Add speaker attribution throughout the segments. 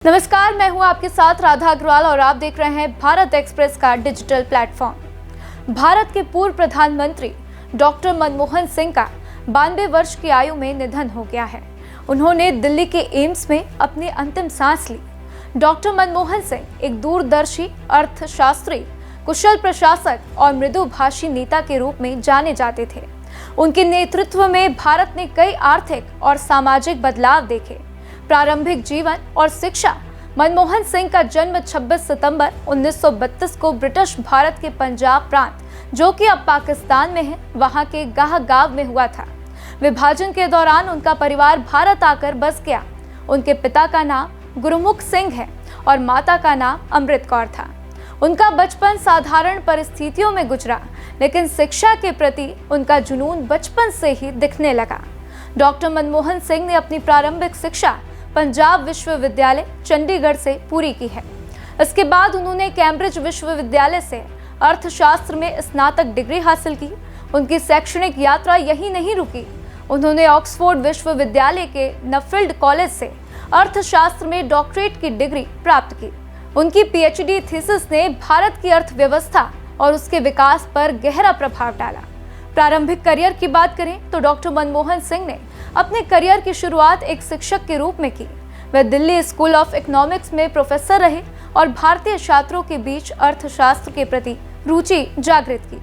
Speaker 1: नमस्कार, मैं हूं आपके साथ राधा अग्रवाल और आप देख रहे हैं भारत एक्सप्रेस का डिजिटल प्लेटफॉर्म। भारत के पूर्व प्रधानमंत्री डॉक्टर मनमोहन सिंह का 92 वर्ष की आयु में निधन हो गया है। उन्होंने दिल्ली के एम्स में अपनी अंतिम सांस ली। डॉक्टर मनमोहन सिंह एक दूरदर्शी, अर्थशास्त्री, कुशल प्रशासक और मृदुभाषी नेता के रूप में जाने जाते थे। उनके नेतृत्व में भारत ने कई आर्थिक और सामाजिक बदलाव देखे। प्रारंभिक जीवन और शिक्षा। मनमोहन सिंह का जन्म 26 सितंबर 1932 को ब्रिटिश भारत के पंजाब प्रांत, जो कि अब पाकिस्तान में है, वहां के गाह गांव में हुआ था। विभाजन के दौरान उनका परिवार भारत आकर बस गया। उनके पिता का नाम गुरुमुख सिंह है और माता का नाम अमृत कौर था। उनका बचपन साधारण परिस्थितियों में गुजरा, लेकिन शिक्षा के प्रति उनका जुनून बचपन से ही दिखने लगा। डॉक्टर मनमोहन सिंह ने अपनी प्रारंभिक शिक्षा पंजाब विश्वविद्यालय चंडीगढ़ से पूरी की है। इसके बाद उन्होंने कैम्ब्रिज विश्वविद्यालय से अर्थशास्त्र में स्नातक डिग्री हासिल की। उनकी शैक्षणिक यात्रा यहीं नहीं रुकी। उन्होंने ऑक्सफोर्ड विश्वविद्यालय के नफील्ड कॉलेज से अर्थशास्त्र में डॉक्टरेट की डिग्री प्राप्त की। उनकी पीएचडी थीसिस ने भारत की अर्थव्यवस्था और उसके विकास पर गहरा प्रभाव डाला। प्रारंभिक करियर की बात करें तो डॉक्टर मनमोहन सिंह ने अपने करियर की शुरुआत एक शिक्षक के रूप में की। वे दिल्ली स्कूल ऑफ इकोनॉमिक्स में प्रोफेसर रहे और भारतीय छात्रों के बीच अर्थशास्त्र के प्रति रुचि जागृत की।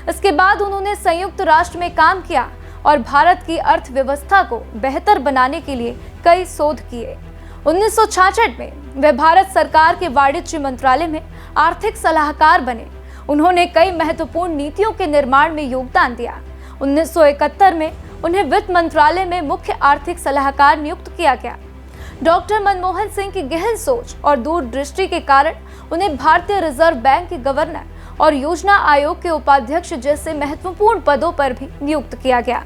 Speaker 1: इसके बाद उन्होंने संयुक्त राष्ट्र में काम किया और भारत की अर्थव्यवस्था को बेहतर बनाने के लिए कई शोध किए। 1966 में वे भारत सरकार के वाणिज्य मंत्रालय में आर्थिक सलाहकार बने। उन्होंने कई महत्वपूर्ण नीतियों के निर्माण में योगदान दिया। 1971 में उन्हें वित्त मंत्रालय में मुख्य आर्थिक सलाहकार नियुक्त किया गया। डॉक्टर मनमोहन सिंह की गहन सोच और दूरदृष्टि के कारण उन्हें भारतीय रिजर्व बैंक के गवर्नर और योजना आयोग के उपाध्यक्ष जैसे महत्वपूर्ण पदों पर भी नियुक्त किया गया।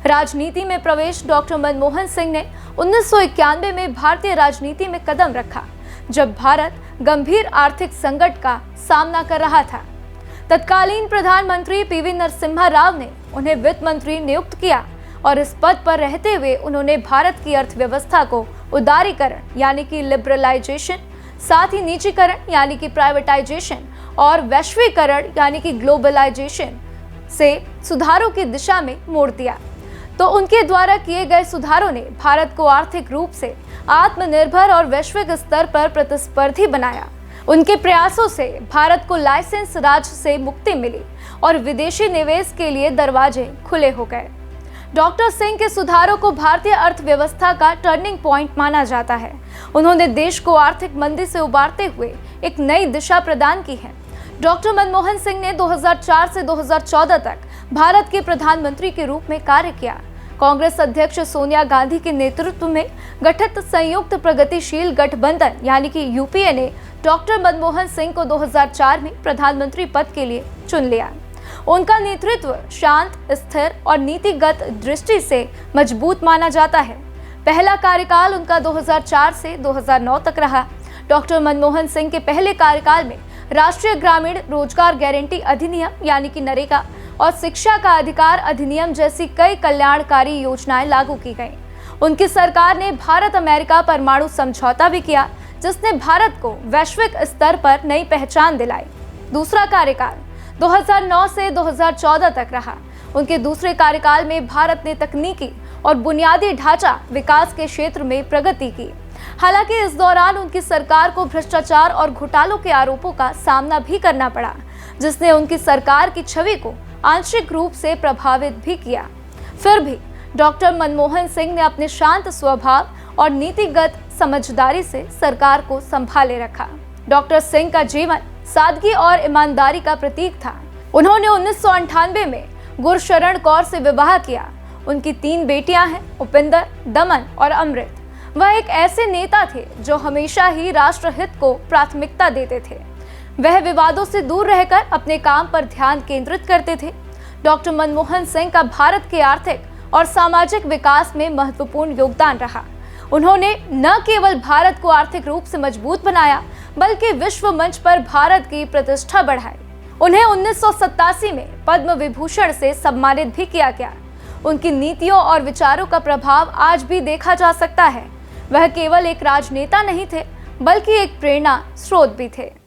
Speaker 1: राजनीति में प्रवेश। डॉक्टर मनमोहन सिंह ने 1991 में भारतीय राजनीति में कदम रखा, जब भारत गंभीर आर्थिक संकट का सामना कर रहा था। तत्कालीन प्रधानमंत्री पीवी नरसिम्हा राव ने उन्हें वित्त मंत्री नियुक्त किया और इस पद पर रहते हुए उन्होंने भारत की अर्थव्यवस्था को उदारीकरण यानी कि लिबरलाइजेशन, साथ ही निजीकरण यानी कि प्राइवेटाइजेशन और वैश्वीकरण यानी कि ग्लोबलाइजेशन से सुधारों की दिशा में मोड़ दिया। तो उनके द्वारा किए गए सुधारों ने भारत को आर्थिक रूप से आत्मनिर्भर और वैश्विक स्तर पर प्रतिस्पर्धी बनाया। उनके प्रयासों से भारत को लाइसेंस राज से मुक्ति मिली और विदेशी निवेश के लिए दरवाजे खुले हो गए। डॉक्टर सिंह के सुधारों को भारतीय अर्थव्यवस्था का टर्निंग पॉइंट माना जाता है। उन्होंने देश को आर्थिक मंदी से उबारते हुए एक नई दिशा प्रदान की है। डॉक्टर मनमोहन सिंह ने 2004 से 2014 तक भारत के प्रधानमंत्री के रूप में कार्य किया। कांग्रेस अध्यक्ष सोनिया गांधी के नेतृत्व में गठित संयुक्त प्रगतिशील गठबंधन यानी कि यूपीए ने डॉक्टर मनमोहन सिंह को 2004 में प्रधानमंत्री पद के लिए चुन लिया। उनका नेतृत्व शांत, स्थिर और नीतिगत दृष्टि से मजबूत माना जाता है। पहला कार्यकाल उनका 2004 से 2009 तक रहा। डॉक्टर मनमोहन सिंह के पहले कार्यकाल में राष्ट्रीय ग्रामीण रोजगार गारंटी अधिनियम यानी कि नरेगा और शिक्षा का अधिकार अधिनियम जैसी कई कल्याणकारी योजनाएं लागू की गईं। उनकी सरकार ने भारत अमेरिका परमाणु समझौता भी किया, जिसने भारत को वैश्विक स्तर पर नई पहचान दिलाई। दूसरा कार्यकाल 2009 से 2014 तक रहा। उनके दूसरे कार्यकाल में भारत ने तकनीकी और बुनियादी ढांचा विकास के क्षेत्र में प्रगति की। हालांकि इस दौरान उनकी सरकार को भ्रष्टाचार और घोटालों के आरोपों का सामना भी करना पड़ा, जिसने उनकी सरकार की छवि को आंशिक रूप से प्रभावित भी किया। फिर भी डॉक्टर मनमोहन सिंह ने अपने शांत स्वभाव और नीतिगत समझदारी से सरकार को संभाले रखा। डॉक्टर सिंह का जीवन सादगी और ईमानदारी का प्रतीक था। उन्होंने 1998 में गुरशरण कौर से विवाह किया। उनकी 3 बेटियां हैं, उपिंदर, दमन और अमृत। वह एक ऐसे नेता थे जो हमेशा ही राष्ट्रहित को प्राथमिकता देते थे। वह विवादों से दूर रहकर अपने काम पर ध्यान केंद्रित करते थे। डॉक्टर मनमोहन सिंह का भारत के आर्थिक और सामाजिक विकास में महत्वपूर्ण योगदान रहा। उन्होंने न केवल भारत को आर्थिक रूप से मजबूत बनाया, बल्कि विश्व मंच पर भारत की प्रतिष्ठा बढ़ाई। उन्हें 1987 में पद्म विभूषण से सम्मानित भी किया गया। उनकी नीतियों और विचारों का प्रभाव आज भी देखा जा सकता है। वह केवल एक राजनेता नहीं थे, बल्कि एक प्रेरणा स्रोत भी थे।